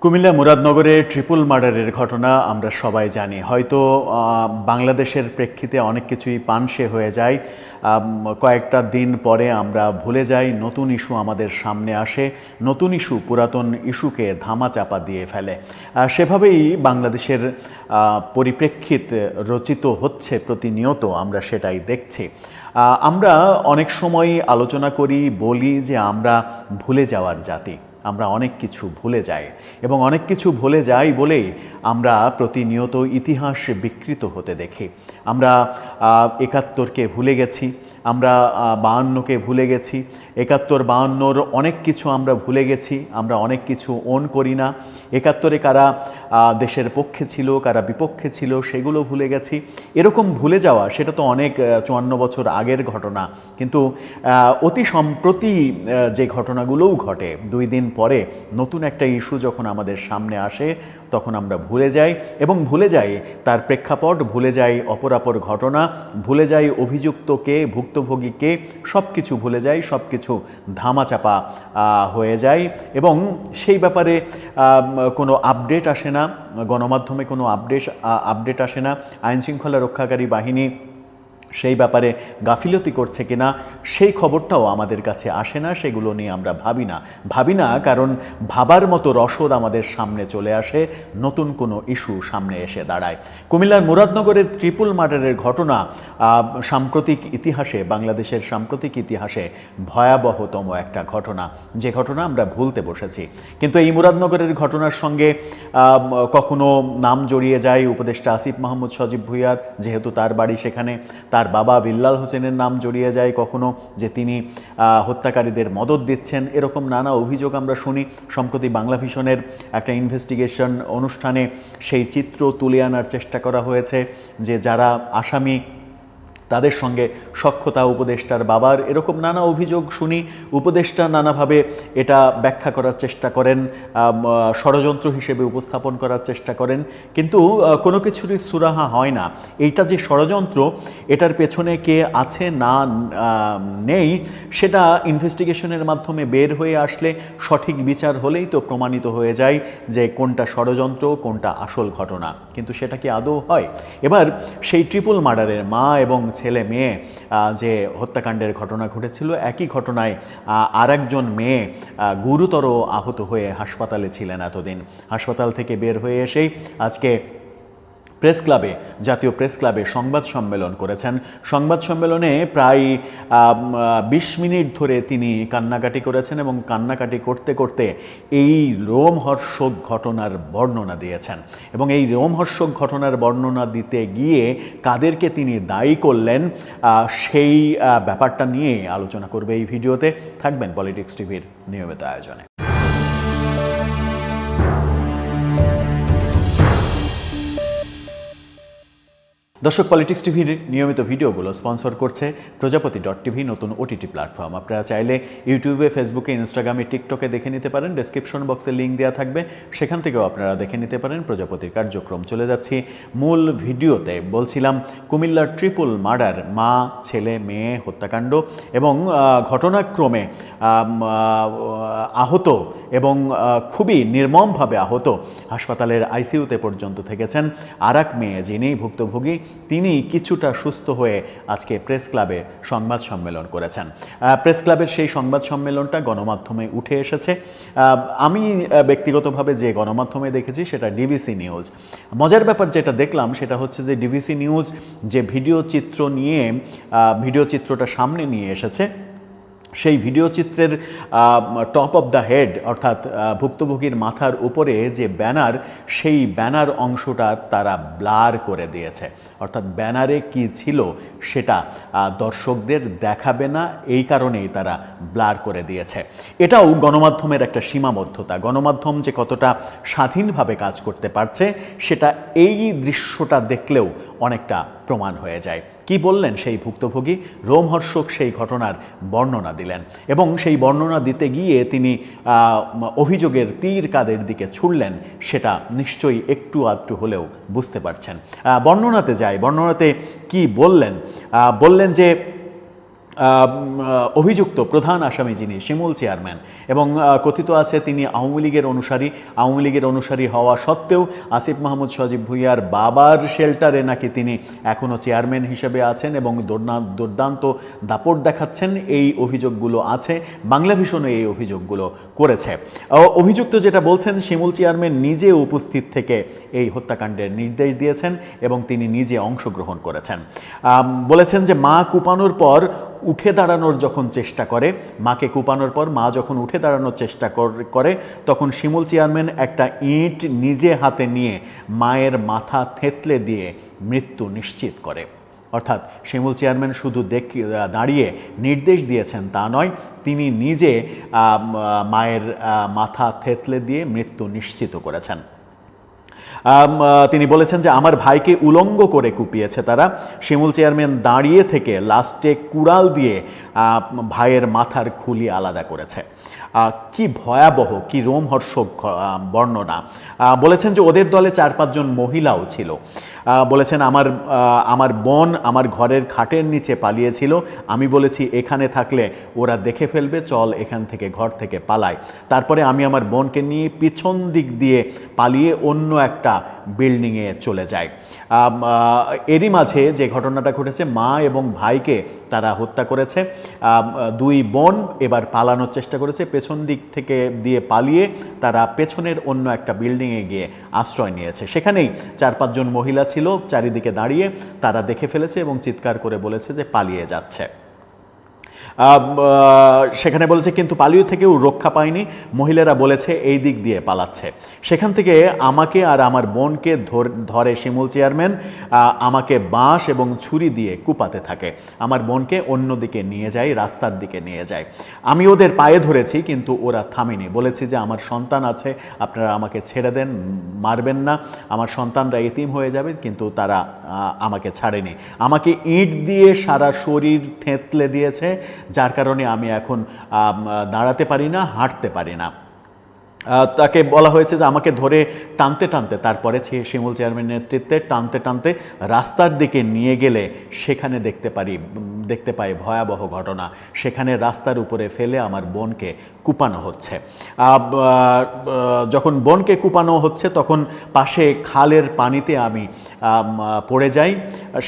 Comilla মুরাদনগরে triple মার্ডারের ঘটনা আমরা সবাই জানি। হয়তো বাংলাদেশের প্রেক্ষিতে অনেক কিছুই পানসে হয়ে যায়, কয়েকটা দিন পরে আমরা ভুলে যাই, নতুন ইস্যু আমাদের সামনে আসে, নতুন ইস্যু পুরাতন ইস্যুকে ধামাচাপা দিয়ে ফেলে। সেভাবেই বাংলাদেশের পরিপ্রেক্ষিত রচিত হচ্ছে প্রতিনিয়ত, আমরা সেটাই দেখছি। আমরা অনেক সময় আলোচনা করি, বলি যে আমরা ভুলে যাওয়ার জাতি, আমরা অনেক কিছু ভুলে যাই এবং অনেক কিছু ভুলে যাই বলেই আমরা প্রতিনিয়ত ইতিহাস বিকৃত হতে দেখি। আমরা ৭১কে ভুলে গেছি, আমরা ৫২কে ভুলে গেছি, ৭১-৫২-র অনেক কিছু আমরা ভুলে গেছি, আমরা অনেক কিছু ওন করি না। ৭১-এ কারা দেশের পক্ষে ছিল, কারা বিপক্ষে ছিল, সেগুলো ভুলে গেছি। এরকম ভুলে যাওয়া সেটা তো অনেক ৫৪ বছর আগের ঘটনা, কিন্তু অতি সম্প্রতি যে ঘটনাগুলোও ঘটে, ২ দিন পরে নতুন একটা ইস্যু যখন আমাদের সামনে আসে তখন আমরা ভুলে যাই এবং ভুলে যাই তার প্রেক্ষাপট, ভুলে যাই অপরাপর ঘটনা, ভুলে যাই অভিযুক্তকে, ভুক্তভোগীকে, সব কিছু ভুলে যাই, সব কিছু ধামাচাপা হয়ে যায় এবং সেই ব্যাপারে কোনো আপডেট আসে না, গণমাধ্যমে কোনো আপডেট আসে না। আইনশৃঙ্খলা রক্ষাকারী বাহিনী সেই ব্যাপারে গাফিলতি করছে কিনা সেই খবরটাও আমাদের কাছে আসে না, সেগুলো নিয়ে আমরা ভাবি না, কারণ ভাবার মতো রসদ আমাদের সামনে চলে আসে, নতুন কোনো ইস্যু সামনে এসে দাঁড়ায়। কুমিল্লার মুরাদনগরের ট্রিপল মার্ডারের ঘটনা সাম্প্রতিক ইতিহাসে, বাংলাদেশের সাম্প্রতিক ইতিহাসে ভয়াবহতম একটা ঘটনা, যে ঘটনা আমরা ভুলতে বসেছি। কিন্তু এই মুরাদনগরের ঘটনার সঙ্গে কখনো নাম জড়িয়ে যায় উপদেষ্টা আসিফ মাহমুদ সজীব ভুঁইয়ার, যেহেতু তার বাড়ি সেখানে, তার বাবা বিল্লাল হোসেনের নাম জড়িয়ে যায় কখনো, যে তিনি হত্যাকারীদের মদত দিচ্ছেন, এরকম নানা অভিযোগ আমরা শুনি। সম্প্রতি বাংলা ভিশনের একটা ইনভেস্টিগেশন অনুষ্ঠানে সেই চিত্র তুলে আনার চেষ্টা করা হয়েছে, যে যারা আসামি তাদের সঙ্গে সখ্যতা উপদেষ্টার বাবার, এরকম নানা অভিযোগ শুনি। উপদেষ্টা নানাভাবে এটা ব্যাখ্যা করার চেষ্টা করেন, ষড়যন্ত্র হিসেবে উপস্থাপন করার চেষ্টা করেন, কিন্তু কোনো কিছুরই সুরাহা হয় না। এইটা যে ষড়যন্ত্র, এটার পেছনে কে আছে না নেই, সেটা ইনভেস্টিগেশনের মাধ্যমে বের হয়ে আসলে, সঠিক বিচার হলেই তো প্রমাণিত হয়ে যায় যে কোনটা ষড়যন্ত্র, কোনটা আসল ঘটনা। কিন্তু সেটা কি আদৌ হয়? এবার সেই ট্রিপল মার্ডারের মা এবং ছেলে মেয়ে যে হত্যাকাণ্ডের ঘটনা ঘটেছিল, একই ঘটনায় আরেকজন মেয়ে গুরুতর আহত হয়ে হাসপাতালে ছিলেন এতদিন। হাসপাতাল থেকে বের হয়ে এসেই আজকে প্রেস ক্লাবে, জাতীয় প্রেস ক্লাবে সংবাদ সম্মেলন করেছেন। সংবাদ সম্মেলনে প্রায় ২০ মিনিট ধরে তিনি কান্নাকাটি করেছেন এবং কান্নাকাটি করতে করতে এই রোমহর্ষক ঘটনার বর্ণনা দিয়েছেন। এবং এই রোমহর্ষক ঘটনার বর্ণনা দিতে গিয়ে কাদেরকে তিনি দায়ী করলেন, সেই ব্যাপারটা নিয়ে আলোচনা করবে এই ভিডিওতে। থাকবেন পলিটিক্স টিভির নিয়মিত আয়োজনে। দর্শক, পলিটিক্স টিভির নিয়মিত ভিডিওগুলো স্পন্সর করছে প্রজাপতি.tv, নতুন ওটিটি প্ল্যাটফর্ম। আপনারা চাইলে ইউটিউবে, ফেসবুকে, ইনস্টাগ্রামে, টিকটকে দেখে নিতে পারেন। ডেসক্রিপশন বক্সে লিঙ্ক দেওয়া থাকবে, সেখান থেকেও আপনারা দেখে নিতে পারেন প্রজাপতির কার্যক্রম। চলে যাচ্ছি মূল ভিডিওতে। বলছিলাম কুমিল্লার ট্রিপল মার্ডার, মা, ছেলে, মেয়ে হত্যাকাণ্ড এবং ঘটনাক্রমে আহত এবং খুবই নির্মমভাবে আহত, হাসপাতালের আইসিইউতে পর্যন্ত থেকেছেন আর এক মেয়ে, যিনি ভুক্তভোগী, তিনি কিছুটা সুস্থ হয়ে আজকে প্রেস ক্লাবে সংবাদ সম্মেলন করেছেন। প্রেস ক্লাবের সেই সংবাদ সম্মেলনটা গণমাধ্যমে উঠে এসেছে। আমি ব্যক্তিগতভাবে যে গণমাধ্যমে দেখেছি সেটা ডিবিসি নিউজ। মজার ব্যাপার যেটা দেখলাম সেটা হচ্ছে যে ডিবিসি নিউজ যে ভিডিও চিত্রটা সামনে নিয়ে এসেছে, সেই ভিডিও চিত্রের টপ অফ দ্য হেড, অর্থাৎ ভুক্তভোগীর মাথার উপরে যে ব্যানার, সেই ব্যানার অংশটা তারা ব্লার করে দিয়েছে। অর্থাৎ ব্যানারে কি ছিল সেটা দর্শকদের দেখাবে না, এই কারণেই তারা ব্লার করে দিয়েছে। এটাও গণমাধ্যমের একটা সীমাবদ্ধতা। গণমাধ্যম যে কতটা স্বাধীনভাবে কাজ করতে পারছে সেটা এই দৃশ্যটা দেখলেও অনেকটা প্রমাণ হয়ে যায়। কি বললেন সেই ভুক্তভোগী? রোমহর্ষক সেই ঘটনার বর্ণনা দিলেন এবং সেই বর্ণনা দিতে গিয়ে তিনি অভিযোগের তীর কাদের দিকে ছুড়লেন সেটা নিশ্চয়ই একটু আধটু হলেও বুঝতে পারছেন। বর্ণনাতে কি বললেন? বললেন যে অভিযুক্ত প্রধান আসামি যিনি শিমুল চেয়ারম্যান, এবং কথিত আছে তিনি আওয়ামী লীগের অনুসারী হওয়া সত্ত্বেও আসিফ মাহমুদ সজীব ভুঁইয়ার বাবার শেল্টারে নাকি তিনি এখনও চেয়ারম্যান হিসেবে আছেন এবং দুর্দান্ত দাপট দেখাচ্ছেন। এই অভিযোগগুলো আছে, বাংলাভিশনও এই অভিযোগগুলো করেছে। অভিযুক্ত যেটা বলছেন, শিমুল চেয়ারম্যান নিজে উপস্থিত থেকে এই হত্যাকাণ্ডের নির্দেশ দিয়েছেন এবং তিনি নিজে অংশগ্রহণ করেছেন। বলেছেন যে মা কুপানোর পর উঠে দাঁড়ানোর যখন চেষ্টা করে, মাকে কুপানোর পর মা যখন উঠে দাঁড়ানোর চেষ্টা করে তখন শিমুল চেয়ারম্যান একটা ইঁট নিজে হাতে নিয়ে মায়ের মাথা থেঁতলে দিয়ে মৃত্যু নিশ্চিত করে। অর্থাৎ শিমুল চেয়ারম্যান শুধু দাঁড়িয়ে নির্দেশ দিয়েছেন তা নয়, তিনি নিজে মায়ের মাথা থেঁতলে দিয়ে মৃত্যু নিশ্চিত করেছেন। তিনি বলেছেন যে আমার ভাইকে উলঙ্গ করে কুপিয়েছে তারা। শিমুল চেয়ারম্যান দাঁড়িয়ে থেকে লাস্টে কুড়াল দিয়ে ভাইয়ের মাথার খুলি আলাদা করেছে। কি ভয়াবহ, কি রোমহর্ষক বর্ণনা। বলেছেন যে ওদের দলে 4-5 জন মহিলাও ছিল। বলেছেন আমার বোন আমার ঘরের খাটের নিচে পালিয়েছিল। আমি বলেছি এখানে থাকলে ওরা দেখে ফেলবে, চল এখান থেকে, ঘর থেকে পালাই। তারপরে আমি আমার বোনকে নিয়ে পিছন দিক দিয়ে পালিয়ে অন্য একটা বিল্ডিংয়ে চলে যায়। এরই মাঝে যে ঘটনাটা ঘটেছে, মা এবং ভাইকে তারা হত্যা করেছে। 2 বোন এবার পালানোর চেষ্টা করেছে, পেছন দিক থেকে দিয়ে পালিয়ে তারা পেছনের অন্য একটা বিল্ডিংয়ে গিয়ে আশ্রয় নিয়েছে। সেখানেই 4-5 জন মহিলা ছিল চারিদিকে দাঁড়িয়ে, তারা দেখে ফেলেছে এবং চিৎকার করে বলেছে যে পালিয়ে যাচ্ছে। সেখানে বলেছে কিন্তু পালিয়ে থেকেও রক্ষা পায়নি। মহিলারা বলেছে এই দিক দিয়ে পালাচ্ছে। সেখান থেকে আমাকে আর আমার বোনকে ধরে শিমুল চেয়ারম্যান, আমাকে বাঁশ এবং ছুরি দিয়ে কুপাতে থাকে। আমার বোনকে অন্যদিকে নিয়ে যায়, রাস্তার দিকে নিয়ে যায়। আমি ওদের পায়ে ধরেছি কিন্তু ওরা থামেনি। বলেছি যে আমার সন্তান আছে, আপনারা আমাকে ছেড়ে দেন, মারবেন না, আমার সন্তানরা এতিম হয়ে যাবে, কিন্তু তারা আমাকে ছাড়েনি। আমাকে ইট দিয়ে সারা শরীর থেঁতলে দিয়েছে, যার কারণে আমি এখন দাঁড়াতে পারি না, হাঁটতে পারি না। তাকে বলা হয়েছে যে আমাকে ধরে টানতে টানতে, তারপরে শিমুল চেয়ারম্যানের নেতৃত্বে টানতে টানতে রাস্তার দিকে নিয়ে গেলে সেখানে দেখতে পাই ভয়াবহ ঘটনা। সেখানে রাস্তার উপরে ফেলে আমার বোনকে কুপানো হচ্ছে। যখন বোনকে কুপানো হচ্ছে তখন পাশে খালের পানিতে আমি পড়ে যাই।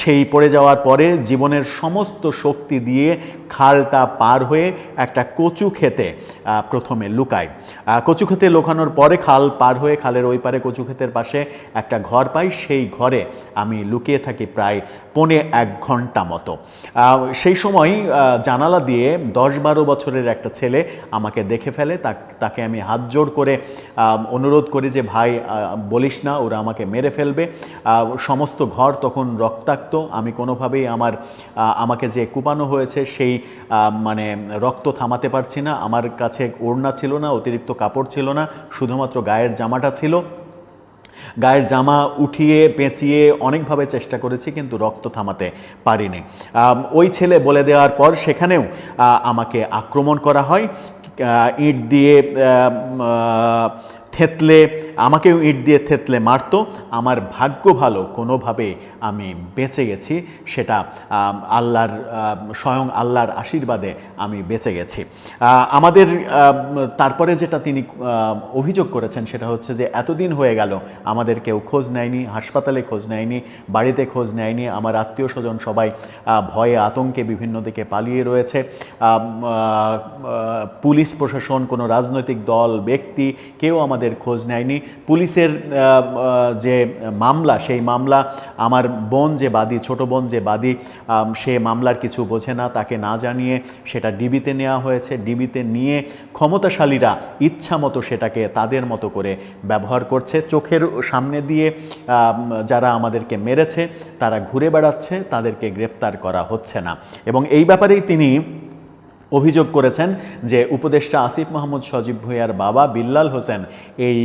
সেই পড়ে যাওয়ার পরে জীবনের সমস্ত শক্তি দিয়ে খালটা পার হয়ে একটা কচু খেতে প্রথমে লুকাই। কচু খেতে লুকানোর পরে খাল পার হয়ে খালের ওই পারে কচু ক্ষেতের পাশে একটা ঘর পাই। সেই ঘরে আমি লুকিয়ে থাকি প্রায় 1.25 ঘন্টা মতো। সেই সময় জানালা দিয়ে 10-12 বছরের একটা ছেলে আমাকে দেখে ফেলে। তাকে আমি হাত জোড় করে অনুরোধ করি যে ভাই বলিস না, ওরা আমাকে মেরে ফেলবে। সমস্ত ঘর তখন রক্তাক্ত। আমি কোনোভাবেই আমাকে যে কুপানো হয়েছে সেই মানে রক্ত থামাতে পারছি না। আমার কাছে ওড়না ছিল না, অতিরিক্ত কাপড় ছিল না, শুধুমাত্র গায়ের জামাটা ছিল। গায়ের জামা উঠিয়ে পেঁচিয়ে অনেকভাবে চেষ্টা করেছি কিন্তু রক্ত থামাতে পারিনি। ওই ছেলে বলে দেওয়ার পর সেখানেও আমাকে আক্রমণ করা হয়, ইট দিয়ে আমাকেও ইট দিয়ে থেতলে মারতো। আমার ভাগ্য ভালো, কোনোভাবে আমি বেঁচে গেছি। সেটা স্বয়ং আল্লাহর আশীর্বাদে আমি বেঁচে গেছি। আমাদের তারপরে যেটা তিনি অভিযোগ করেছেন সেটা হচ্ছে যে এতদিন হয়ে গেল আমাদের কেউ খোঁজ নেয়নি, হাসপাতালে খোঁজ নেয়নি, বাড়িতে খোঁজ নেয়নি। আমার আত্মীয় স্বজন সবাই ভয়ে আতঙ্কে বিভিন্ন দিকে পালিয়ে রয়েছে। পুলিশ প্রশাসন, কোনো রাজনৈতিক দল, ব্যক্তি কেউ আমাদের খোঁজ নেয়নি। পুলিশের যে মামলা, সেই মামলা আমার বোন যে বাদী, ছোট বোন যে বাদী, সে মামলার কিছু বোঝে না। তাকে না জানিয়ে সেটা ডিবিতে নেওয়া হয়েছে। ডিবিতে নিয়ে ক্ষমতাশালীরা ইচ্ছা মতো সেটাকে তাদের মতো করে ব্যবহার করছে। চোখের সামনে দিয়ে যারা আমাদেরকে মেরেছে তারা ঘুরে বেড়াচ্ছে, তাদেরকে গ্রেপ্তার করা হচ্ছে না। এবং এই ব্যাপারেই তিনি অভিযোগ করেছেন যে উপদেষ্টা আসিফ মাহমুদ সজীব ভুঁইয়ার বাবা বিল্লাল হোসেন এই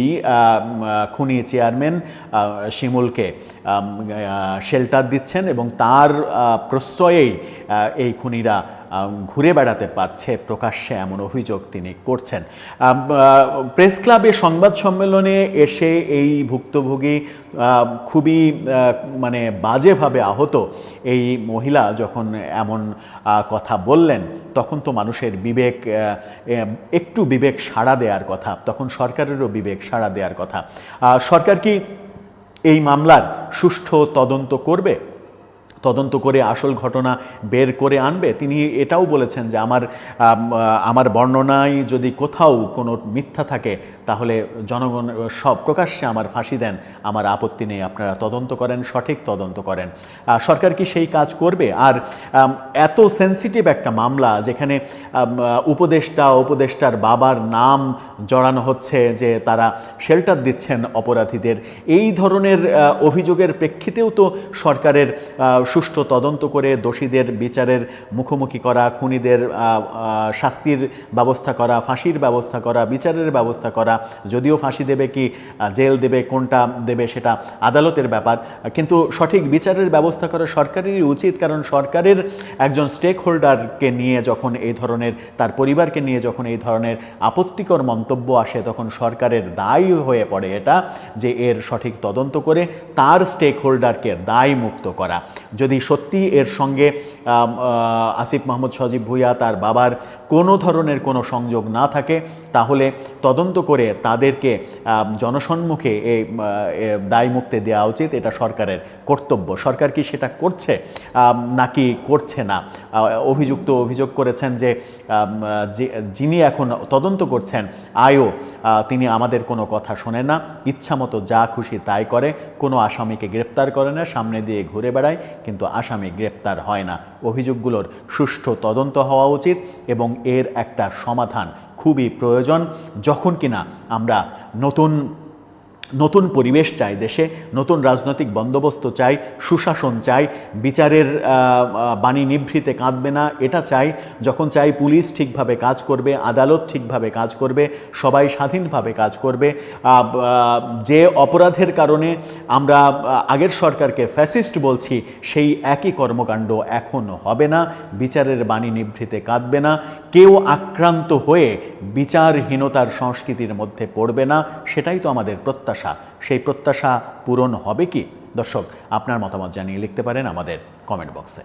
খুনি চেয়ারম্যান শিমুলকে শেল্টার দিচ্ছেন এবং তার প্রশ্রয়েই এই খুনিরা ঘুরে বেড়াতে পারছে, প্রকাশ্যে এমন অভিযোগ তিনি করছেন। প্রেস ক্লাবে সংবাদ সম্মেলনে এসে এই ভুক্তভোগী খুবই মানে বাজেভাবে আহত এই মহিলা যখন এমন কথা বললেন, তখন তো মানুষের বিবেক একটু বিবেক সাড়া দেওয়ার কথা, তখন সরকারেরও বিবেক সাড়া দেওয়ার কথা। সরকার কি এই মামলার সুষ্ঠু তদন্ত করবে? তদন্ত করে আসল ঘটনা বের করে আনবে? তিনি এটাও বলেছেন যে আমার বর্ণনায় যদি কোথাও কোনো মিথ্যা থাকে তাহলে জনগণ সব প্রকাশ্যে আমার ফাঁসি দেন, আমার আপত্তি নেই, আপনারা তদন্ত করেন, সঠিক তদন্ত করেন। সরকার কি সেই কাজ করবে? আর এত সেন্সিটিভ একটা মামলা যেখানে উপদেষ্টার বাবার নাম জড়ানো হচ্ছে যে তারা শেল্টার দিচ্ছেন অপরাধীদের, এই ধরনের অভিযোগের প্রেক্ষিতেও তো সরকারের সুষ্ঠু তদন্ত করে দোষীদের বিচারের মুখোমুখি করা, খুনিদের শাস্তির ব্যবস্থা করা, ফাঁসির ব্যবস্থা করা, বিচারের ব্যবস্থা করা, যদিও ফাঁসি দেবে কি জেল দেবে, কোনটা দেবে সেটা আদালতের ব্যাপার, কিন্তু সঠিক বিচারের ব্যবস্থা করা সরকারেরই উচিত। কারণ সরকারের একজন স্টেক হোল্ডারকে নিয়ে যখন এই ধরনের, তার পরিবারকে নিয়ে যখন এই ধরনের আপত্তিকর মন্তব্য আসে, তখন সরকারের দায় হয়ে পড়ে এটা যে এর সঠিক তদন্ত করে তার স্টেক হোল্ডারকে দায় মুক্ত করা। যদি সত্যি এর সঙ্গে আসিফ মাহমুদ সজীব ভুঁইয়া তার বাবার কোনো ধরনের কোনো সংযোগ না থাকে, তাহলে তদন্ত করে তাদেরকে জনসম্মুখে এই দায় মুক্তি দেওয়া উচিত, এটা সরকারের কর্তব্য। সরকার কি সেটা করছে নাকি করছে না? অভিযোগ করেছেন যে যিনি এখন তদন্ত করছেন তিনি আমাদের কোনো কথা শোনেন না, ইচ্ছামতো যা খুশি তাই করে, কোনো আসামিকে গ্রেপ্তার করে না, সামনে দিয়ে ঘুরে বেড়ায়, কিন্তু আসামি গ্রেপ্তার হয় না। অভিযোগগুলোর সুষ্ঠু তদন্ত হওয়া উচিত এবং এর একটা সমাধান খুবই প্রয়োজন। যখন কিনা আমরা নতুন পরিবেশ চাই দেশে, নতুন রাজনৈতিক বন্দোবস্ত চাই, সুশাসন চাই, বিচারের বাণী নিভৃতে কাঁদবে না এটা চাই, যখন চাই পুলিশ ঠিকভাবে কাজ করবে, আদালত ঠিকভাবে কাজ করবে, সবাই স্বাধীনভাবে কাজ করবে। যে অপরাধের কারণে আমরা আগের সরকারকে ফ্যাসিস্ট বলছি, সেই একই কর্মকাণ্ড এখন হবে না, বিচারের বাণী নিভৃতে কাঁদবে না, কেউ আক্রান্ত হয়ে বিচারহীনতার সংস্কৃতির মধ্যে পড়বে না, সেটাই তো আমাদের প্রত্যাশা। সেই প্রত্যাশা পূরণ হবে কি? দর্শক, আপনার মতামত জানিয়ে লিখতে পারেন আমাদের কমেন্ট বক্সে।